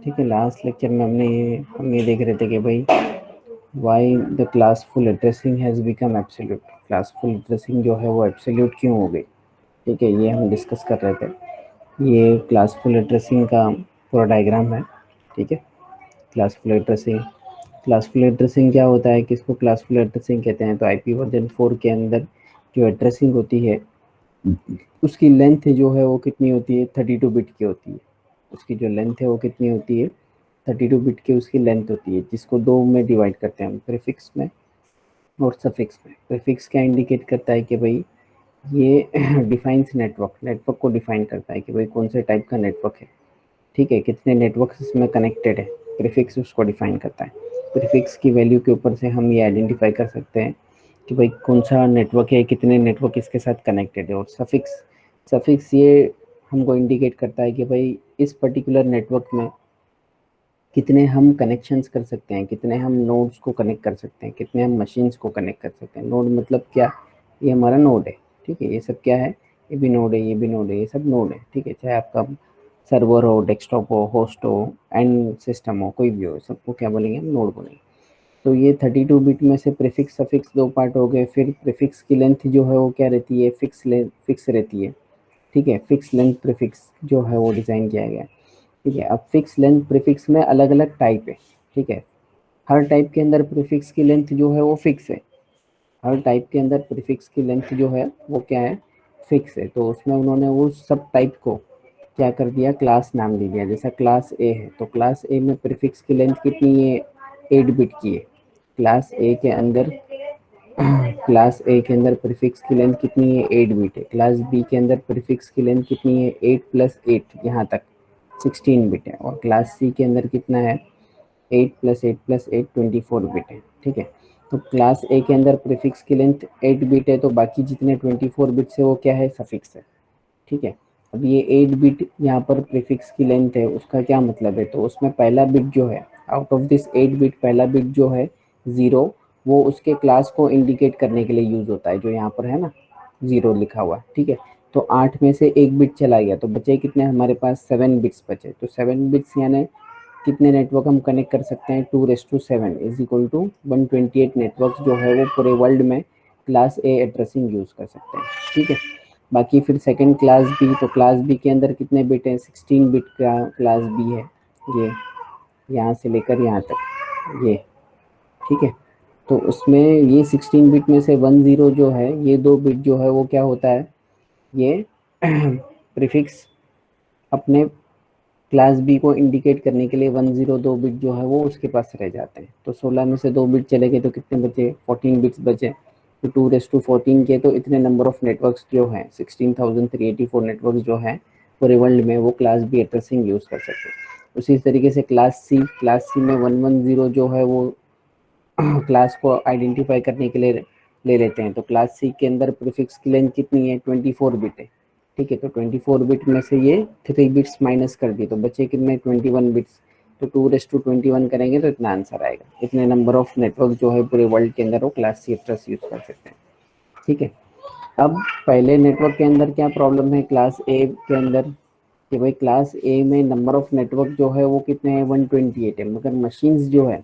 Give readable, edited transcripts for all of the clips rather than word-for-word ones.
ठीक है, last lecture में हम ये देख रहे थे कि भाई why the classful addressing has become absolute. Classful addressing जो है वो एब्सोल्यूट क्यों हो गई, ठीक है, ये हम डिस्कस कर रहे थे। ये क्लासफुल एड्रेसिंग का पूरा डायग्राम है। ठीक है, क्लासफुल एड्रेसिंग, क्लासफुल एड्रेसिंग क्या होता है, किसको क्लासफुल एड्रेसिंग कहते हैं? तो आईपी वर्जन 4 के अंदर जो एड्रेसिंग होती है उसकी लेंथ जो है वो कितनी होती है, 32 बिट की होती है। उसकी जो लेंथ है वो कितनी होती है, 32 बिट की उसकी लेंथ होती है, जिसको दो में डिवाइड करते हैं हम, प्रीफिक्स में और सफिक्स में। प्रीफिक्स क्या इंडिकेट करता है कि भाई ये डिफाइंस नेटवर्क, नेटवर्क को डिफाइन करता है कि भाई कौन से टाइप का नेटवर्क है। ठीक है, कितने नेटवर्क इसमें कनेक्टेड है, प्रीफिक्स उसको डिफाइन करता है। प्रीफिक्स की वैल्यू के ऊपर से हम ये आइडेंटिफाई कर सकते हैं कि भाई कौन सा नेटवर्क है, कितने नेटवर्क इसके साथ कनेक्टेड है। और सफिक्स, सफिक्स ये हमको इंडिकेट करता है कि भाई इस पर्टिकुलर नेटवर्क में कितने हम कनेक्शंस कर सकते हैं, कितने हम नोड्स को कनेक्ट कर सकते हैं, कितने हम मशीन्स को कनेक्ट कर सकते हैं। नोड मतलब क्या, ये हमारा नोड है। ठीक है, ये सब क्या है, ये भी नोड है, ये भी नोड है, ये सब नोड है। ठीक है, चाहे आपका सर्वर हो, डेस्कटॉप हो, होस्ट हो, एंड सिस्टम हो, कोई भी हो, सबको क्या बोलेंगे हम, नोड बोलेंगे। तो ये 32 बिट में से प्रीफिक्स सफिक्स दो पार्ट हो गए। फिर प्रीफिक्स की लेंथ जो है वो क्या रहती है, फिक्स लेंथ, फिक्स रहती है। ठीक है, फिक्स लेंथ प्रीफिक्स जो है वो डिज़ाइन किया गया है। ठीक है, अब फिक्स लेंथ प्रीफिक्स में अलग अलग टाइप है। ठीक है, हर टाइप के अंदर प्रीफिक्स की लेंथ जो है वो फिक्स है। हर टाइप के अंदर प्रीफिक्स की लेंथ जो है वो क्या है, फिक्स है। तो उसमें उन्होंने वो सब टाइप को क्या कर दिया, क्लास नाम दे दिया। जैसा क्लास ए है तो क्लास ए में प्रीफिक्स की लेंथ कितनी है, 8 बिट की है। क्लास ए के अंदर क्लास ए के अंदर प्रीफिक्स की लेंथ कितनी है, 8 बिट है। क्लास बी के अंदर प्रीफिक्स की लेंथ कितनी है, 8 प्लस 8 यहाँ तक 16 बिट है। और क्लास सी के अंदर कितना है, 8 प्लस 8 प्लस 8 24 बिट है। ठीक है, तो क्लास ए के अंदर प्रीफिक्स की लेंथ 8 बिट है, तो बाकी जितने 24 बिट्स है वो क्या है, सफिक्स है। ठीक है, अब ये 8 बिट यहाँ पर प्रीफिक्स की लेंथ है, उसका क्या मतलब है, तो उसमें पहला बिट जो है, आउट ऑफ दिस 8 बिट पहला बिट जो है 0, वो उसके क्लास को इंडिकेट करने के लिए यूज होता है, जो यहाँ पर है ना 0 लिखा हुआ। ठीक है, तो 8 में से एक बिट चला गया तो बचे कितने हमारे पास, 7 बिट्स बचे। तो 7 बिट्स यानी कितने नेटवर्क हम कनेक्ट कर सकते हैं, 2⁻7 इज इक्वल टू 128 नेटवर्क जो है वो पूरे वर्ल्ड में क्लास ए एड्रेसिंग यूज कर सकते हैं। ठीक है, बाकी फिर सेकंड क्लास बी, तो क्लास बी के अंदर कितने बिट हैं, 16 बिट का क्लास बी है, ये यहाँ से लेकर यहाँ तक ये। ठीक है, तो उसमें ये 16 बिट में से 10 जो है, ये दो बिट जो है वो क्या होता है, ये प्रीफिक्स अपने क्लास बी को इंडिकेट करने के लिए 102 बिट जो है वो उसके पास रह जाते हैं। तो 16 में से 2 बिट चले गए तो कितने बचे, 14 बिट्स बचे। तो 2⁻14 के तो इतने नंबर ऑफ नेटवर्क्स जो हैं, 16,384 नेटवर्क्स जो हैं पूरे वर्ल्ड में, वो क्लास बी एड्रेसिंग यूज़ कर सकते हैं। उसी तरीके से क्लास सी में 110 जो है वो क्लास को आइडेंटिफाई करने के लिए ले लेते हैं। तो क्लास सी के अंदर प्रीफिक्स की लेंथ कितनी है, 24 बिट है। ठीक है, तो 24 बिट में से ये 3 बिट्स माइनस कर दिए तो बचे कितने, 21 बिट्स। तो 2⁻21 करेंगे तो इतना आंसर आएगा। इतने नंबर ऑफ नेटवर्क जो है पूरे वर्ल्ड के अंदर वो क्लास सी एड्रेस यूज कर सकते हैं। ठीक है, अब पहले नेटवर्क के अंदर क्या प्रॉब्लम है, क्लास ए के अंदर, कि भाई क्लास ए में नंबर ऑफ नेटवर्क जो है वो कितने हैं, 128 है, मगर मशीन्स जो है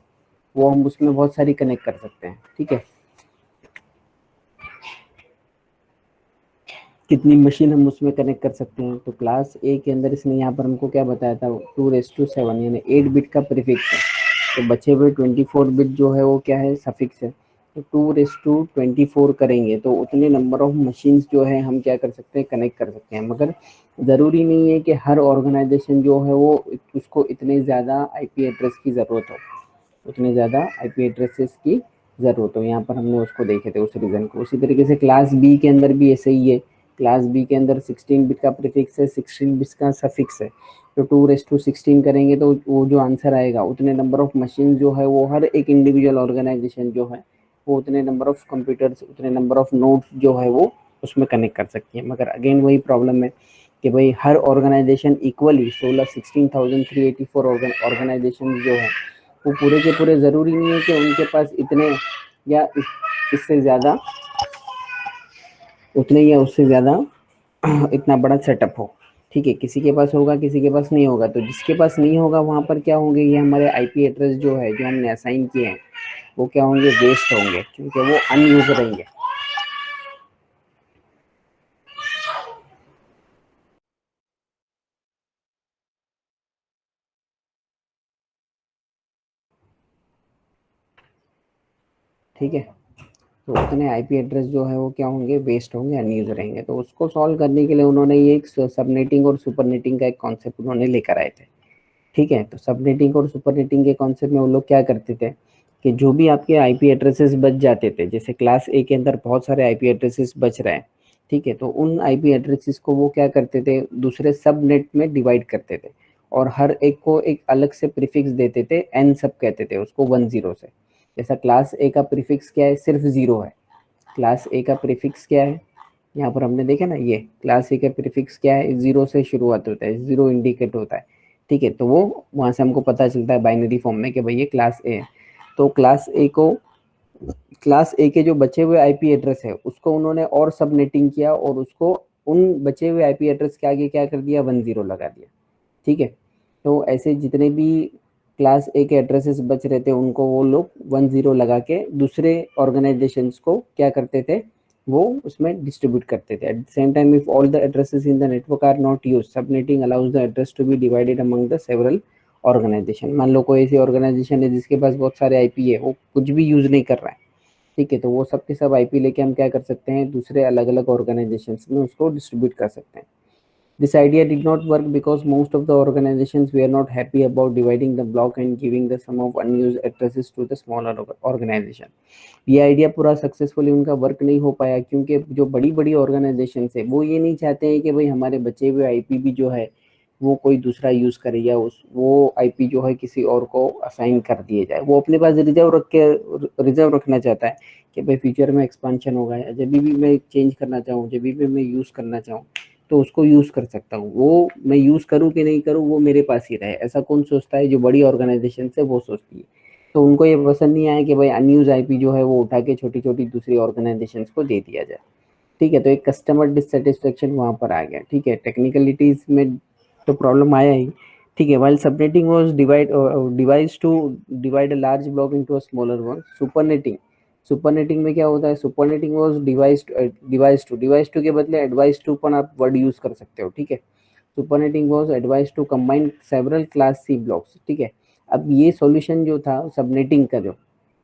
वो हम उसमें बहुत सारी कनेक्ट कर सकते हैं। ठीक है, कितनी मशीन हम उसमें कनेक्ट कर सकते हैं, तो क्लास ए के अंदर इसने यहाँ पर हमको क्या बताया था, 2⁻7 यानी 8 बिट का प्रीफिक्स है। तो बचे हुए 24 बिट जो है वो क्या है, सफिक्स है। तो 2⁻24 करेंगे तो उतने नंबर ऑफ मशीन्स जो है हम क्या कर सकते हैं, कनेक्ट कर सकते हैं। मगर ज़रूरी नहीं है कि हर ऑर्गेनाइजेशन जो है वो उसको इतने ज़्यादा आईपी एड्रेस की ज़रूरत हो, उतने ज़्यादा आईपी एड्रेसेस की ज़रूरत हो। यहाँ पर हमने उसको देखे थे, उस रीज़न को। उसी तरीके से क्लास बी के अंदर भी ऐसे ही है। क्लास बी के अंदर 16 बिट का प्रीफिक्स है, 16 बिट्स का सफिक्स है। तो 2⁻16 करेंगे तो वो जो आंसर आएगा, उतने नंबर ऑफ मशीन जो है वो हर एक इंडिविजुअल ऑर्गेनाइजेशन जो है वो उतने नंबर ऑफ कंप्यूटर्स, उतने नंबर ऑफ नोड्स जो है वो उसमें कनेक्ट कर सकती है। मगर अगेन वही प्रॉब्लम है कि भाई हर ऑर्गेनाइजेशन इक्वली 16,384 ऑर्गेनाइजेशन जो है वो पूरे के पूरे ज़रूरी नहीं है कि उनके पास इतने या इससे ज़्यादा, उतने या उससे ज़्यादा इतना बड़ा सेटअप हो। ठीक है, किसी के पास होगा, किसी के पास नहीं होगा। तो जिसके पास नहीं होगा वहाँ पर क्या होंगे, ये हमारे आईपी एड्रेस जो है, जो हमने असाइन किए हैं, वो क्या होंगे, वेस्ट होंगे, क्योंकि वो अनयूज रहेंगे। ठीक है, तो उतने आईपी एड्रेस जो है वो क्या होंगे, वेस्ट होंगे, अनयूज रहेंगे। तो उसको सॉल्व करने के लिए उन्होंने ये एक सबनेटिंग और सुपरनेटिंग का एक कॉन्सेप्ट उन्होंने लेकर आए थे। ठीक है, तो सबनेटिंग और सुपरनेटिंग के कॉन्सेप्ट में वो लोग क्या करते थे कि जो भी आपके आईपी एड्रेसेस बच जाते थे, जैसे क्लास ए के अंदर बहुत सारे आईपी एड्रेसेस बच रहे हैं, ठीक है, तो उन आईपी एड्रेसेस को वो क्या करते थे, दूसरे सब नेट में डिवाइड करते थे, और हर एक को एक अलग से प्रीफिक्स देते थे, एन सब कहते थे उसको, 10 से। जैसा क्लास ए का प्रीफिक्स क्या है, सिर्फ 0 है। क्लास ए का प्रीफिक्स क्या है, यहाँ पर हमने देखा ना, ये क्लास ए का प्रीफिक्स क्या है, 0 से शुरुआत होता है, 0 इंडिकेट होता है। ठीक है, तो वो वहाँ से हमको पता चलता है बाइनरी फॉर्म में कि भाई ये क्लास ए है। तो क्लास ए के जो बचे हुए आईपी एड्रेस है उसको उन्होंने और सबनेटिंग किया, और उसको उन बचे हुए आईपी एड्रेस के आगे क्या कर दिया, 10 लगा दिया। ठीक है, तो ऐसे जितने भी क्लास ए के एड्रेसेस बच रहे थे उनको वो लोग 10 लगा के दूसरे ऑर्गेनाइजेशंस को क्या करते थे, वो उसमें डिस्ट्रीब्यूट करते थे। At the same time, if all the addresses in the network are not used, subnetting allows the address to be divided among the several organization. मान लो कोई ऐसी ऑर्गेनाइजेशन है जिसके पास बहुत सारे आईपी है, वो कुछ भी यूज नहीं कर रहा है, ठीक है, तो वो सब के सब आईपी लेके हम क्या कर सकते हैं, दूसरे अलग अलग ऑर्गेनाइजेशंस में उसको डिस्ट्रीब्यूट कर सकते हैं। This idea did not work because most of the organizations were not happy about dividing the block and giving the sum of unused addresses to the smaller organization. ये आइडिया पूरा successfully उनका work नहीं हो पाया, क्योंकि जो बड़ी बड़ी ऑर्गेनाइजेशन है वो ये नहीं चाहते हैं कि भाई हमारे बचे हुए आईपी भी जो है वो कोई दूसरा यूज करे, या उस वो आईपी जो है किसी और को असाइन कर दिए जाए। वो अपने पास रिजर्व रखना चाहता है कि भाई फ्यूचर में एक्सपांशन होगा, या जब भी मैं चेंज करना चाहूँ, जब भी मैं यूज करना चाहूँ, तो उसको यूज कर सकता हूँ। वो मैं यूज करूँ कि नहीं करूँ, वो मेरे पास ही रहे। ऐसा कौन सोचता है, जो बड़ी ऑर्गेनाइजेशन है वो सोचती है। तो उनको ये पसंद नहीं आया कि भाई अनयूज आईपी जो है वो उठा के छोटी छोटी दूसरी ऑर्गेनाइजेशन को दे दिया जाए। ठीक है, तो एक कस्टमर डिससेटिस्फेक्शन वहां पर आ गया। ठीक है, टेक्निकलिटीज में तो प्रॉब्लम आया ही। ठीक है, while subnetting was devised to divide a large block into a smaller one, supernetting में क्या होता है, सुपरनेटिंग वाज डिवाइस टू के बदले एडवाइस टू पर आप वर्ड यूज कर सकते हो। ठीक है, supernetting was advise to combine several class C blocks. ठीक है, अब ये सॉल्यूशन जो था सबनेटिंग का, जो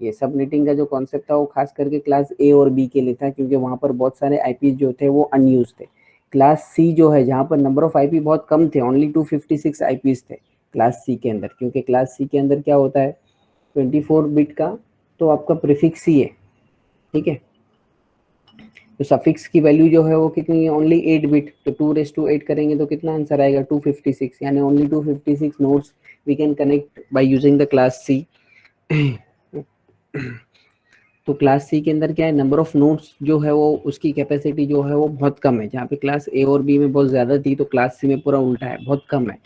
ये सबनेटिंग का जो कॉन्सेप्ट था वो खास करके क्लास ए और बी के लिए था, क्योंकि वहां पर बहुत सारे आईपी जो थे वो अनयूज थे। क्लास सी जो है, जहां पर नंबर ऑफ आईपी बहुत कम थे, ओनली 256 आईपीज थे क्लास सी के अंदर, क्योंकि क्लास सी के अंदर क्या होता है, 24 बिट का तो आपका प्रीफिक्स ही है। ठीक है, तो सफिक्स की वैल्यू जो है वो कितनी है, ओनली 8 बिट। तो 2 रेज टू 8 करेंगे तो कितना आंसर आएगा, 256, यानी only 256 nodes we can connect by using the class C. तो क्लास सी के अंदर क्या है, नंबर ऑफ नोड्स जो है वो उसकी कैपेसिटी जो है वो बहुत कम है। जहाँ पे क्लास ए और बी में बहुत ज़्यादा थी, तो क्लास सी में पूरा उल्टा है, बहुत कम है।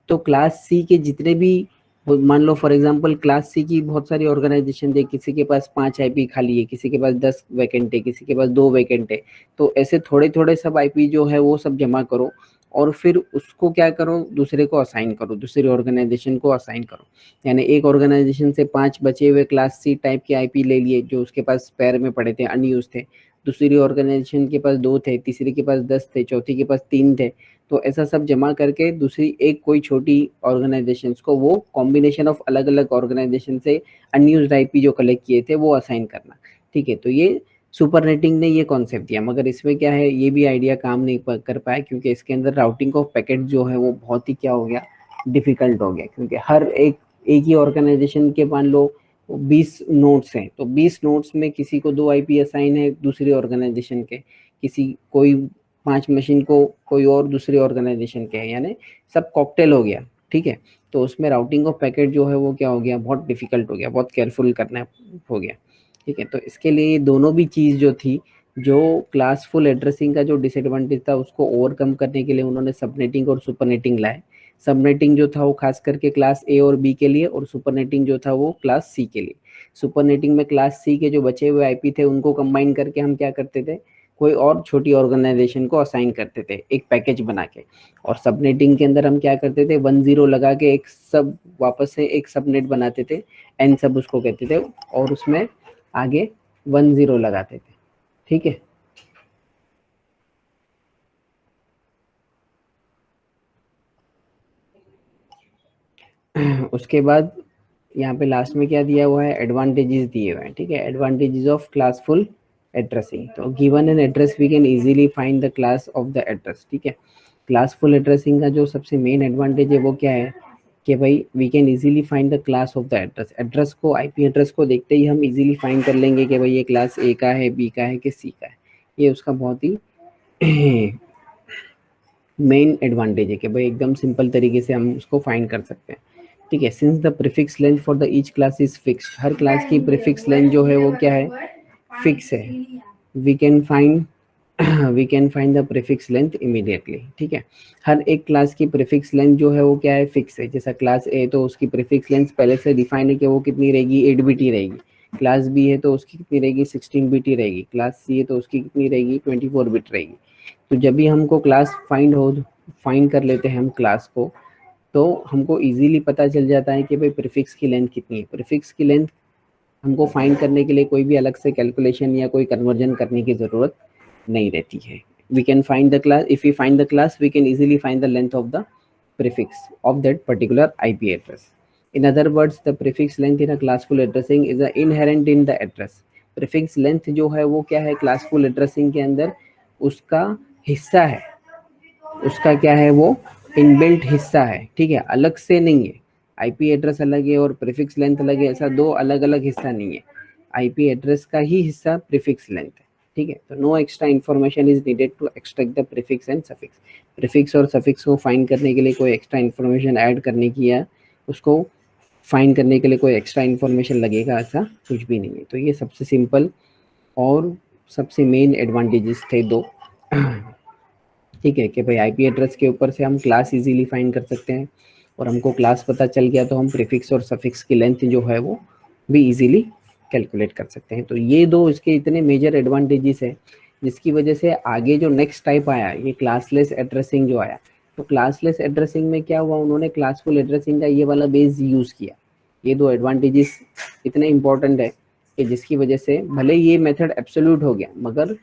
तो क्लास सी के जितने भी, मान लो फॉर एग्जांपल क्लास सी की बहुत सारी ऑर्गेनाइजेशन थे, किसी के पास 5 आईपी खाली है, किसी के पास 10 वैकेंट है, किसी के पास 2 वैकेंट है। तो ऐसे थोड़े थोड़े सब आईपी जो है वो सब जमा करो, और फिर उसको क्या करो, दूसरे को असाइन करो, दूसरी ऑर्गेनाइजेशन को असाइन करो। यानी एक ऑर्गेनाइजेशन से 5 बचे हुए क्लास सी टाइप के आईपी ले लिए, जो उसके पास स्पेयर में पड़े थे, अनयूज थे। दूसरी ऑर्गेनाइजेशन के पास 2 थे, तीसरी के पास 10 थे, चौथी के पास 3 थे। तो ऐसा सब जमा करके दूसरी एक कोई छोटी ऑर्गेनाइजेशंस को वो कॉम्बिनेशन ऑफ अलग अलग ऑर्गेनाइजेशन से अनयूज्ड आईपी जो कलेक्ट किए थे वो असाइन करना। ठीक है, तो ये सुपरनेटिंग ने ये कॉन्सेप्ट दिया, मगर इसमें क्या है, ये भी आइडिया काम नहीं कर पाया, क्योंकि इसके अंदर राउटिंग ऑफ पैकेट जो है वो बहुत ही क्या हो गया, डिफिकल्ट हो गया। क्योंकि हर एक ही ऑर्गेनाइजेशन के मान लो 20 नोड्स हैं, तो 20 नोड्स में किसी को 2 आईपी असाइन है दूसरी ऑर्गेनाइजेशन के, किसी कोई 5 मशीन को कोई और दूसरी ऑर्गेनाइजेशन के है, यानी सब कॉकटेल हो गया। ठीक है, तो उसमें राउटिंग ऑफ पैकेट जो है वो क्या हो गया, बहुत डिफिकल्ट हो गया, बहुत केयरफुल करना हो गया। ठीक है, तो इसके लिए दोनों भी चीज़ जो थी, जो क्लासफुल एड्रेसिंग का जो डिसएडवांटेज था उसको ओवरकम करने के लिए उन्होंने सबनेटिंग और सुपरनेटिंग लाए। सबनेटिंग जो था वो खास करके क्लास ए और बी के लिए, और सुपरनेटिंग जो था वो क्लास सी के लिए। सुपरनेटिंग में क्लास सी के जो बचे हुए आईपी थे उनको कंबाइन करके हम क्या करते थे, कोई और छोटी ऑर्गेनाइजेशन को असाइन करते थे एक पैकेज बना के, और सबनेटिंग के अंदर हम क्या करते थे, 10 लगा के एक सब वापस से एक सबनेट बनाते थे, एन सब उसको कहते थे, और उसमें आगे 10 लगाते थे। ठीक है, उसके बाद यहाँ पे लास्ट में क्या दिया हुआ है, एडवांटेजेस दिए हुए हैं। ठीक है, एडवांटेजेस ऑफ क्लासफुल एड्रेसिंग। तो given an address we can easily find the class of the address. ठीक है, क्लासफुल एड्रेसिंग का जो सबसे मेन एडवांटेज है वो क्या है कि भाई we can easily find the class of the address. Address को, आईपी एड्रेस को देखते ही हम इजीली फाइंड कर लेंगे कि भाई ये क्लास ए का है, बी का है कि सी का है। ये उसका बहुत ही मेन एडवांटेज है कि भाई एकदम सिंपल तरीके से हम उसको फाइंड कर सकते हैं। ठीक है, since the prefix length for the each class is fixed, हर क्लास की प्रीफिक्स लेंथ जो है वो क्या है, फिक्स है। We can find we can find the prefix length immediately. ठीक है, हर एक क्लास की प्रीफिक्स लेंथ जो है वो क्या है, फिक्स है। जैसा क्लास ए तो उसकी प्रीफिक्स लेंथ पहले से डिफाइन है कि वो कितनी रहेगी, 8 बीटी रहेगी। क्लास बी है तो उसकी कितनी रहेगी, 16 बीटी रहेगी। क्लास सी है तो उसकी कितनी रहेगी, 24 बिट रहेगी। तो जब भी हमको क्लास फाइंड कर लेते हैं हम क्लास को, तो हमको इजीली पता चल जाता है कि भाई प्रीफिक्स की लेंथ कितनी है। प्रीफिक्स की लेंथ हमको फाइंड करने के लिए कोई भी अलग से कैलकुलेशन या कोई कन्वर्जन करने की ज़रूरत नहीं रहती है। We can find the class, if we find the class we can easily find the length of the prefix of that particular IP address. In other words, the prefix length in a classful addressing is inherent in the address. Prefix length जो है वो क्या है, classful addressing के अंदर उसका हिस्सा है, उसका क्या है, वो इनबिल्ट हिस्सा है। ठीक है, अलग से नहीं है। आईपी एड्रेस अलग है और प्रीफिक्स लेंथ अलग है, ऐसा दो अलग अलग हिस्सा नहीं है। आईपी एड्रेस का ही हिस्सा प्रीफिक्स लेंथ है। ठीक है, तो no extra information is needed to extract the prefix and suffix. Prefix और सफिक्स को फाइंड करने के लिए कोई एक्स्ट्रा इन्फॉर्मेशन ऐड करने की या उसको फाइंड करने के लिए कोई एक्स्ट्रा इन्फॉर्मेशन लगेगा, ऐसा कुछ भी नहीं है। तो ये सबसे सिंपल और सबसे मेन एडवांटेजेस थे दो। ठीक है, कि भाई आईपी एड्रेस के ऊपर से हम क्लास इजीली फाइंड कर सकते हैं, और हमको क्लास पता चल गया तो हम प्रीफिक्स और सफिक्स की लेंथ जो है वो भी इजीली कैलकुलेट कर सकते हैं। तो ये दो इसके इतने मेजर एडवांटेजेस है, जिसकी वजह से आगे जो नेक्स्ट टाइप आया, ये क्लासलेस एड्रेसिंग जो आया, तो क्लासलेस एड्रेसिंग में क्या हुआ, उन्होंने क्लासफुल एड्रेसिंग का ये वाला बेस यूज़ किया। ये दो एडवांटेजेस इतने इंपॉर्टेंट है कि जिसकी वजह से भले ये मेथड एब्सोल्यूट हो गया, मगर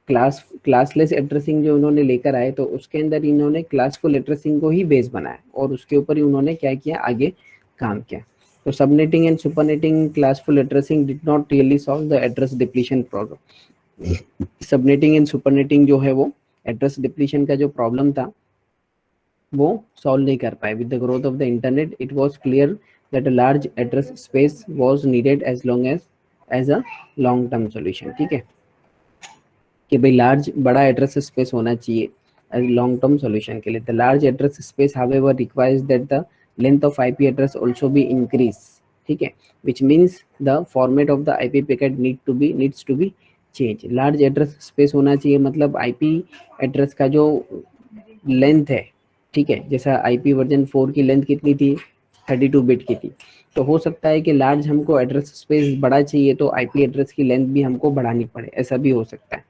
क्लासलेस एड्रेसिंग जो उन्होंने लेकर आए, तो उसके अंदर इन्होंने क्लासफुल एड्रेसिंग को ही बेस बनाया और उसके ऊपर ही उन्होंने क्या किया, आगे काम किया। तो subnetting and supernetting classful addressing did not really solve the address depletion problem. Subnetting and supernetting जो है वो एड्रेस डिप्लीशन का जो प्रॉब्लम था वो सॉल्व नहीं कर पाए। With the growth of the internet it was clear that a large address space was needed as long as a long term solution. ठीक है, कि भाई लार्ज बड़ा एड्रेस स्पेस होना चाहिए लॉन्ग टर्म सॉल्यूशन के लिए। The large address space however requires that the length of IP address also be increase. ठीक है, which means the format of the IP packet needs to be change. Large address space होना चाहिए, मतलब IP address का जो length है, ठीक है, जैसा आईपी वर्जन 4 की लेंथ कितनी थी, 32 बिट की थी। तो हो सकता है कि लार्ज हमको एड्रेस स्पेस बड़ा चाहिए तो आईपी एड्रेस की लेंथ भी हमको बढ़ानी पड़े, ऐसा भी हो सकता है।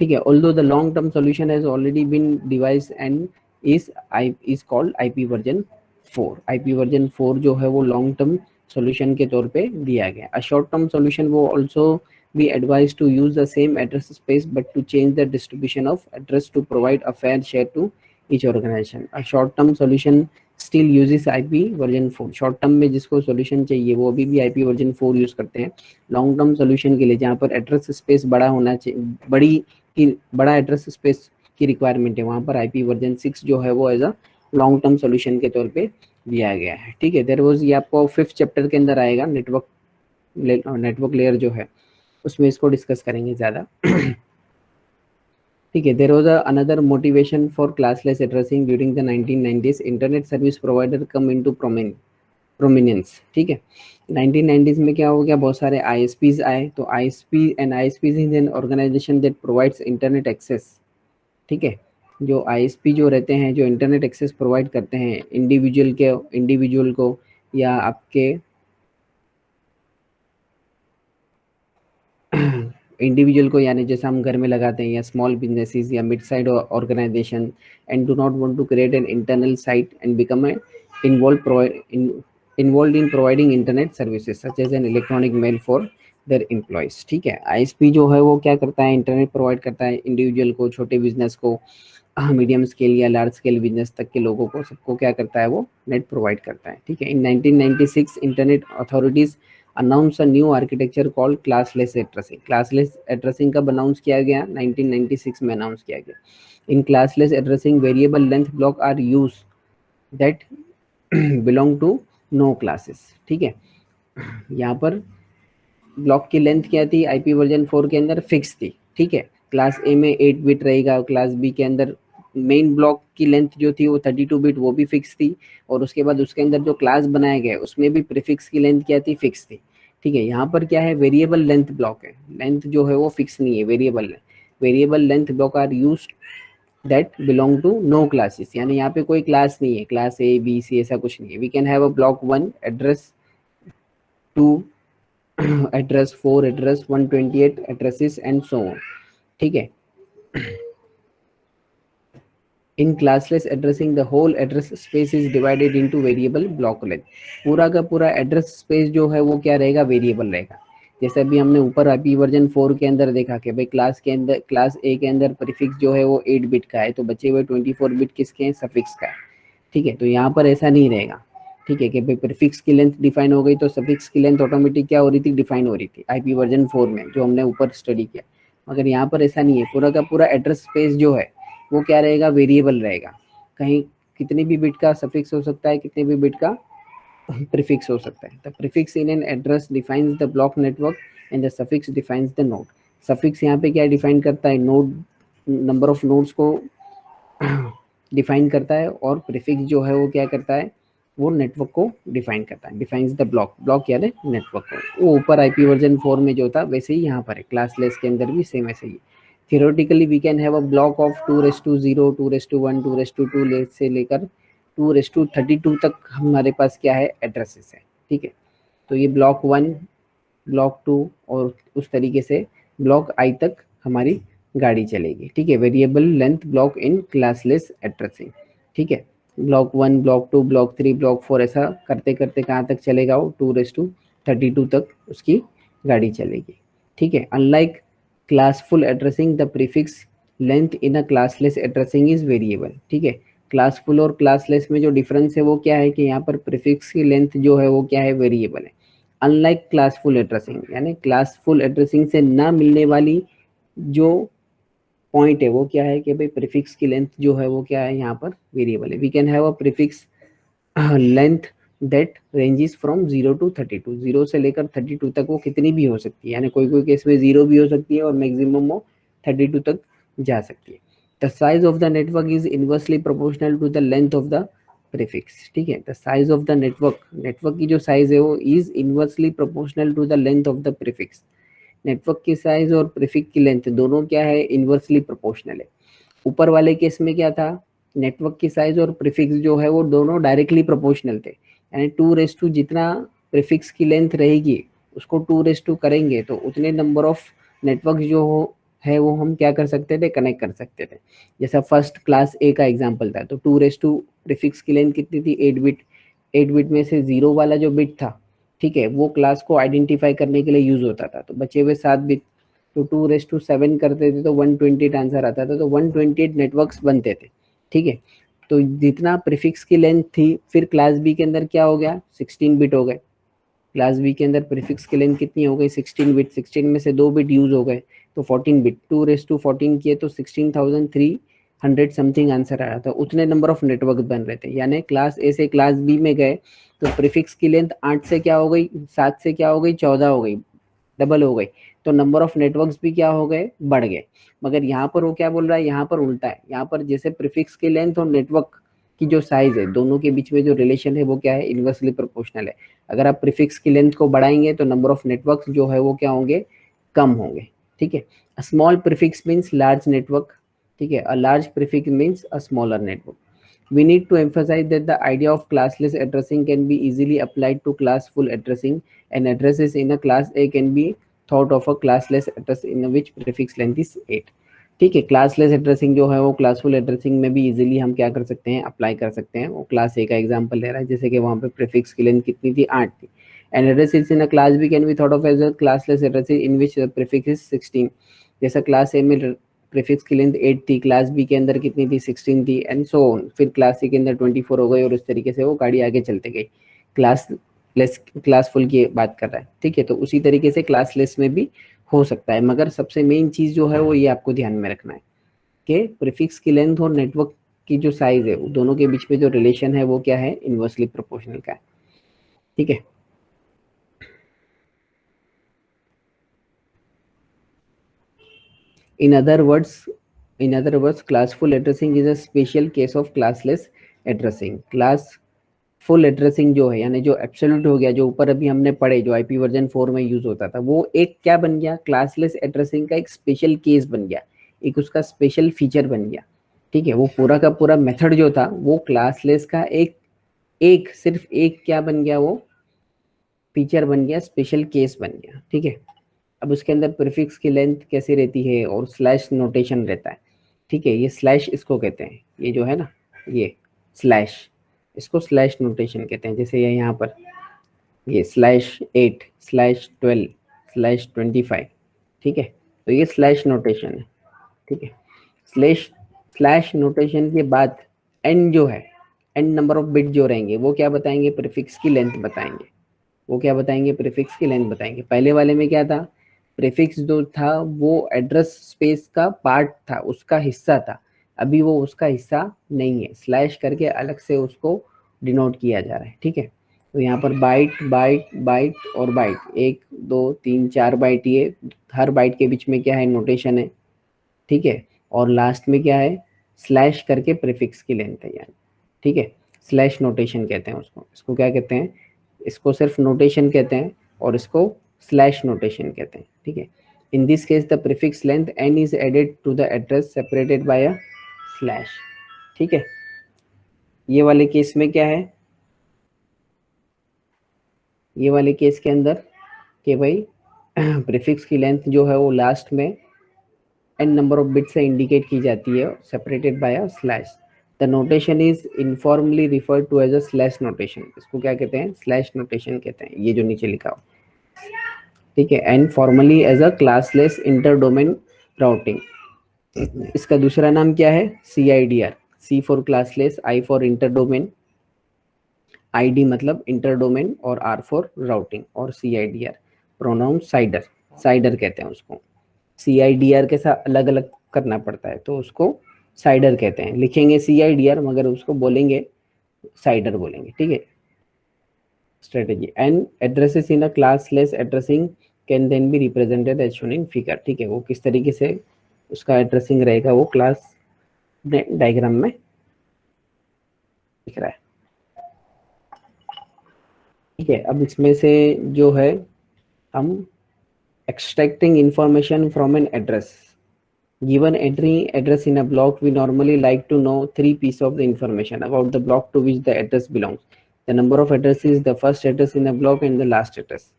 ठीक है, although the long term solution has already been devise and is called IP version 4। IP version 4 जो है वो लॉन्ग टर्म सॉल्यूशन के तौर पे दिया गया। अ शॉर्ट टर्म सॉल्यूशन वो also be advised to use the same address space but to change the distribution of address to provide a fair share to each organization. A short term solution still uses IP version 4। Short term में जिसको solution चाहिए वो अभी भी IP version 4 use करते हैं। Long term solution के लिए जहाँ पर एड्रेस स्पेस बड़ा होना चाहिए, बड़ा एड्रेस स्पेस की रिक्वायरमेंट है, वहाँ पर IP वर्जन 6 जो है वो as a long term solution के तौर पे दिया गया है। ठीक है, देयर वाज, ये आपको 5th चैप्टर के अंदर आएगा, नेटवर्क लेयर जो है उसमें इसको डिस्कस करेंगे ज़्यादा। ठीक है, there was another motivation for classless addressing during the 1990s। Internet service provider come into prominence. ठीक है, 1990s में क्या हो गया, बहुत सारे आईएसपीज आए। तो ISPs is an organization that provides internet access. ठीक है, जो आईएसपी जो रहते हैं, जो इंटरनेट एक्सेस प्रोवाइड करते हैं इंडिविजुअल को या आपके इंडिविजुअल को, यानी जैसे हम घर में लगाते हैं, या स्मॉल बिजनेसेस या mid side organization, and do not want to create an internal site and become a involved in providing internet services such as an electronic mail for their employees। ठीक है, आईएसपी जो है वो क्या करता है, internet provide करता है इंडिविजुअल को, छोटे बिजनेस को, मीडियम स्केल या लार्ज स्केल बिजनेस तक के लोगों को, सबको क्या करता है, वो नेट प्रोवाइड करता है। ठीक है, in 1996 internet authorities announce a new architecture called classless addressing. Classless addressing कब अनाउंस किया गया, 1996 में अनाउंस किया गया। In classless addressing variable length block are used that belong to no classes. ठीक है, यहाँ पर ब्लॉक की लेंथ क्या थी, आईपी वर्जन 4 के अंदर फिक्स थी। ठीक है, क्लास ए में 8 बिट रहेगा, क्लास बी के अंदर मेन ब्लॉक की लेंथ जो थी वो 32 बिट, वो भी फिक्स थी, और उसके बाद उसके अंदर जो क्लास बनाया गया उसमें भी प्रीफिक्स की लेंथ क्या थी, फिक्स थी। ठीक है, यहाँ पर क्या है, वेरिएबल लेंथ ब्लॉक है, लेंथ जो है वो फिक्स नहीं है, वेरिएबल है। Variable length block are used that belong to no classes, यानी यहाँ पे कोई क्लास नहीं है, क्लास ए बी सी ऐसा कुछ नहीं है। We can have a block 1 address 2 address 4 address 128 addresses and so on. ठीक है, in classless addressing the whole address space is divided into variable block length. पूरा का पूरा एड्रेस स्पेस जो है वो क्या रहेगा, वेरिएबल रहेगा। जैसे अभी हमने ऊपर आईपी वर्जन 4 के अंदर देखा कि भाई क्लास के अंदर, क्लास ए के अंदर प्रीफिक्स जो है वो 8 बिट का है, तो बचे हुए 24 बिट किसके हैं, सफिक्स का है। ठीक है, तो यहाँ पर ऐसा नहीं रहेगा। ठीक है, कि भाई प्रीफिक्स की लेंथ डिफाइन हो गई तो सफिक्स की लेंथ ऑटोमेटिक क्या हो रही थी, डिफाइन हो रही थी आईपी वर्जन 4 में, जो हमने ऊपर स्टडी किया। मगर यहाँ पर ऐसा नहीं है, पूरा का पूरा एड्रेस स्पेस जो है वो क्या रहेगा, वेरिएबल रहेगा। कहीं कितने भी बिट का सफिक्स हो सकता है, कितने भी बिट का प्रीफिक्स हो सकता है। The prefix in an address defines the block network and the suffix defines the node. Suffix यहाँ पे क्या डिफाइन करता है, नोड, नंबर ऑफ नोड्स को डिफाइन करता है, और प्रीफिक्स जो है वो क्या करता है, वो नेटवर्क को डिफाइन करता है, डिफाइंस द ब्लॉक, ब्लॉक यानी नेटवर्क को। वो ऊपर आईपी वर्जन 4 में जो था वैसे ही यहाँ पर है, क्लासलेस के अंदर भी सेम ऐसे ही। Theoretically we can have a block of 2:0 2:1 2:2 से लेकर 2:32 तक हमारे पास क्या है, एड्रेसेस है। ठीक है, तो ये ब्लॉक 1 ब्लॉक 2 और उस तरीके से ब्लॉक आई तक हमारी गाड़ी चलेगी। ठीक है, variable length block in classless addressing. ठीक है, ब्लॉक 1 ब्लॉक 2 ब्लॉक 3 ब्लॉक 4 ऐसा करते करते कहाँ तक चलेगा, वो 2:32 तक उसकी गाड़ी चलेगी। ठीक है, unlike classful addressing the prefix length in a classless addressing is variable. ठीक है, क्लासफुल और क्लासलेस में जो डिफरेंस है वो क्या है, कि यहाँ पर प्रीफिक्स की लेंथ जो है वो क्या है, वेरिएबल है। अनलाइक क्लासफुल एड्रेसिंग, यानी क्लासफुल एड्रेसिंग से ना मिलने वाली जो पॉइंट है वो क्या है, कि भाई प्रीफिक्स की लेंथ जो है वो क्या है, यहाँ पर वेरिएबल है। We can have a prefix length that ranges from 0 to 32, 0 से लेकर 32 तक वो कितनी भी हो सकती है, यानी कोई कोई केस में 0 भी हो सकती है और मैक्सिमम वो 32 तक जा सकती है। The size of the network is inversely proportional to the length of the prefix. ठीक है, the size of the network, network की जो साइज है वो is inversely proportional to the length of the prefix. Network की size और prefix की length दोनों क्या है, इनवर्सली प्रोपोर्शनल है। ऊपर वाले केस में क्या था, नेटवर्क की साइज और प्रीफिक्स जो है वो दोनों डायरेक्टली प्रोपोर्शनल थे, यानी 2:, जितना प्रीफिक्स की लेंथ रहेगी उसको 2:, करेंगे तो उतने नंबर ऑफ नेटवर्क जो है वो हम क्या कर सकते थे, कनेक्ट कर सकते थे। जैसा फर्स्ट क्लास ए का एग्जांपल था, तो 2:, प्रीफिक्स की लेंथ कितनी थी, 8 बिट। 8 बिट में से 0 वाला जो बिट था, ठीक है, वो क्लास को आइडेंटिफाई करने के लिए यूज होता था, तो बचे हुए 7 बिट, तो 2:7 करते थे तो 128 आंसर आता था, तो 128 नेटवर्क्स बनते थे। ठीक है, तो जितना प्रीफिक्स की लेंथ थी, फिर क्लास बी के अंदर क्या हो गया, 16 बिट हो गए। क्लास बी के अंदर प्रीफिक्स की लेंथ कितनी हो गई, 16 बिट। 16 में से 2 बिट यूज हो गए तो 14 बिट। 2:14 किए तो 16,300 समथिंग आंसर आया था। उतने नंबर ऑफ नेटवर्क बन रहे थे, यानी क्लास ए से क्लास बी में गए तो प्रीफिक्स की लेंथ 8 से क्या हो गई, 7 से क्या हो गई, 14 हो गई, डबल हो गई। तो नंबर ऑफ नेटवर्क्स भी क्या हो गए, बढ़ गए। मगर यहाँ पर वो क्या बोल रहा है, यहाँ पर उल्टा है। यहाँ पर जैसे प्रीफिक्स की लेंथ और नेटवर्क की जो साइज है, दोनों के बीच में जो रिलेशन है वो क्या है, इनवर्सली प्रोपोर्शनल है। अगर आप प्रीफिक्स की लेंथ को बढ़ाएंगे तो नंबर ऑफ नेटवर्क्स जो है वो क्या होंगे, कम होंगे। ठीक है, a small prefix means large network. ठीक है, a large prefix means a smaller network. We need to emphasize that the idea of classless addressing can be easily applied to classful addressing, and addresses in a class A can be thought of a classless address in which prefix length is 8। ठीक है, classless addressing जो है वो classful addressing में भी easily हम क्या कर सकते हैं, अप्लाई कर सकते हैं। वो क्लास ए का एग्जांपल ले रहा है, जैसे कि वहाँ पे प्रीफिक्स की लेंथ कितनी थी, 8 थी। And address is in a class B can be thought of as a classless address in which prefix is 16। जैसा क्लास ए में प्रीफिक्स की लेंथ 8 थी, क्लास बी के अंदर कितनी थी, 16 थी, एंड सो ऑन। फिर क्लास सी के अंदर 24 हो गई, और उस तरीके से वो गाड़ी आगे चलते गई। क्लास फुल की बात कर रहा है। ठीक है, तो उसी तरीके से क्लासलेस में भी हो सकता है, मगर सबसे मेन चीज जो है वो ये आपको ध्यान में रखना है कि प्रीफिक्स की लेंथ और नेटवर्क की जो साइज है, दोनों के बीच में जो रिलेशन है वो क्या है, इनवर्सली प्रोपोर्शनल का है। ठीक है, in other words in other words classful addressing is a special case of classless addressing। Class full addressing जो है, यानी जो एब्सोल्यूट हो गया, जो ऊपर अभी हमने पढ़े, जो आईपी वर्जन 4 में यूज होता था, वो एक क्या बन गया, क्लासलेस एड्रेसिंग का एक स्पेशल केस बन गया, एक उसका स्पेशल फीचर बन गया। ठीक है, वो पूरा का पूरा मेथड जो था वो क्लासलेस का एक एक सिर्फ एक क्या बन गया, वो फीचर बन गया, स्पेशल केस बन गया। ठीक है, अब उसके अंदर प्रीफिक्स की लेंथ कैसी रहती है, और स्लैश नोटेशन रहता है। ठीक है, ये स्लैश इसको कहते हैं, ये जो है ना, ये स्लैश, इसको स्लैश नोटेशन कहते हैं। जैसे ये यहाँ पर ये /8 /12 /25। ठीक है, तो ये स्लैश नोटेशन है। ठीक है, स्लैश स्लैश नोटेशन के बाद एन जो है, एन नंबर ऑफ बिट जो रहेंगे वो क्या बताएंगे, प्रीफिक्स की लेंथ बताएंगे। वो क्या बताएंगे, प्रीफिक्स की लेंथ बताएंगे। पहले वाले में क्या था, प्रीफिक्स जो था वो एड्रेस स्पेस का पार्ट था, उसका हिस्सा था। अभी वो उसका हिस्सा नहीं है, स्लैश करके अलग से उसको डिनोट किया जा रहा है। ठीक है, तो यहाँ पर बाइट बाइट बाइट और बाइट, 1 2 3 4 बाइट, ये हर बाइट के बीच में क्या है, नोटेशन है। ठीक है, और लास्ट में क्या है, स्लैश करके प्रीफिक्स की लेंथ है यानी। ठीक है, स्लैश नोटेशन कहते हैं उसको, इसको क्या कहते हैं, इसको सिर्फ नोटेशन कहते हैं, और इसको स्लैश नोटेशन कहते हैं। ठीक है, in this case the prefix length n is added to the address separated by a slash. ठीक है, ये वाले केस में क्या है, ये वाले केस के अंदर कि भाई प्रीफिक्स की लेंथ जो है वो लास्ट में n नंबर ऑफ बिट से इंडिकेट की जाती है, separated by a slash. The notation is informally referred to as a slash notation. इसको क्या कहते हैं, स्लैश नोटेशन कहते हैं, ये जो नीचे लिखा हो। ठीक है, and formally as a classless inter domain routing. इसका दूसरा नाम क्या है, CIDR। C for classless, I for inter domain, ID मतलब इंटर डोमेन, और R फॉर राउटिंग, और CIDR प्रोनाउन साइडर, साइडर कहते हैं उसको। CIDR के साथ अलग अलग करना पड़ता है, तो उसको साइडर कहते हैं। लिखेंगे CIDR मगर उसको बोलेंगे साइडर बोलेंगे। ठीक है, strategy and addresses in a classless addressing can then be represented as shown in figure। ठीक है, वो किस तरीके से उसका एड्रेसिंग रहेगा वो क्लास डायग्राम में दिख रहा है। ठीक है, अब इसमें से जो है हम extracting information from an address, given any address in a block, we normally like to know 3 pieces of the information about the block to which the address belongs: the number of addresses, the first address in the block, and the last address।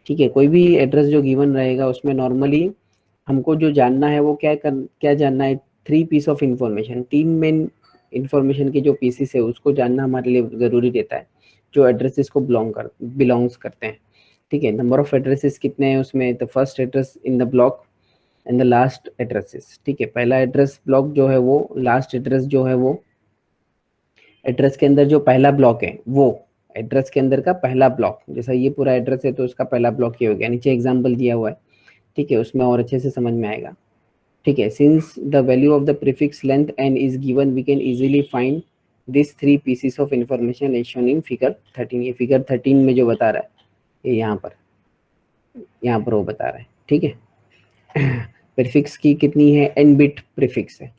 ठीक है, कोई भी address जो given रहेगा उसमें normally हमको जो जानना है वो क्या जानना है, 3 piece of information, 3 main information के जो पीसेस है उसको जानना हमारे लिए जरूरी रहता है, जो एड्रेसेस को बिलोंग्स करते हैं। ठीक है, नंबर ऑफ एड्रेसेस कितने हैं उसमें, the first address in the block and the last addresses. ठीक है, पहला एड्रेस ब्लॉक जो है वो, लास्ट एड्रेस जो है वो, एड्रेस के अंदर जो पहला ब्लॉक है वो एड्रेस के अंदर का पहला ब्लॉक, जैसा ये पूरा एड्रेस है तो उसका पहला ब्लॉक ये हो गया। नीचे एग्जांपल दिया हुआ है। ठीक है, उसमें और अच्छे से समझ में आएगा। ठीक है, since the value of the prefix length n is given, we can easily find this 3 pieces of information as shown in figure 13। ये फिगर 13 में जो बता रहा है, ये यहाँ पर वो बता रहा है। ठीक है, प्रीफिक्स की कितनी है, n बिट प्रीफिक्स है।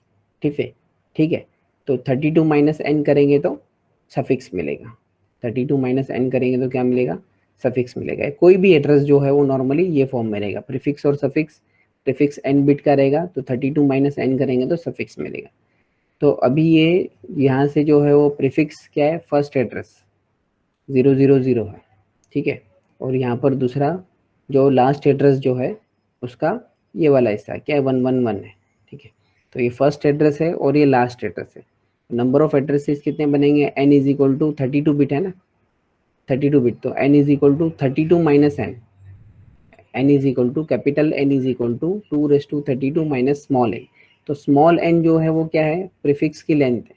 ठीक है, ठीक है, तो 32 माइनस n करेंगे तो सफिक्स मिलेगा। 32 माइनस n करेंगे तो क्या मिलेगा, सफिक्स मिलेगा। कोई भी एड्रेस जो है वो नॉर्मली ये फॉर्म में रहेगा, प्रीफिक्स और सफिक्स। प्रीफिक्स n बिट का रहेगा तो 32 माइनस n करेंगे तो सफिक्स मिलेगा। तो अभी ये यहाँ से जो है वो प्रीफिक्स क्या है, फर्स्ट एड्रेस 000 है। ठीक है, और यहाँ पर दूसरा जो लास्ट एड्रेस जो है उसका ये वाला हिस्सा क्या है 111 है, ठीक है। तो ये फर्स्ट एड्रेस है और ये लास्ट एड्रेस है। नंबर ऑफ एड्रेसेस कितने बनेंगे, n is equal to 32 bit है ना, 32 बिट, तो n is equal to 32 minus n, n is equal to capital N is equal to 2 raise to 32 minus small n। तो small n जो है वो क्या है, प्रीफिक्स की लेंथ है,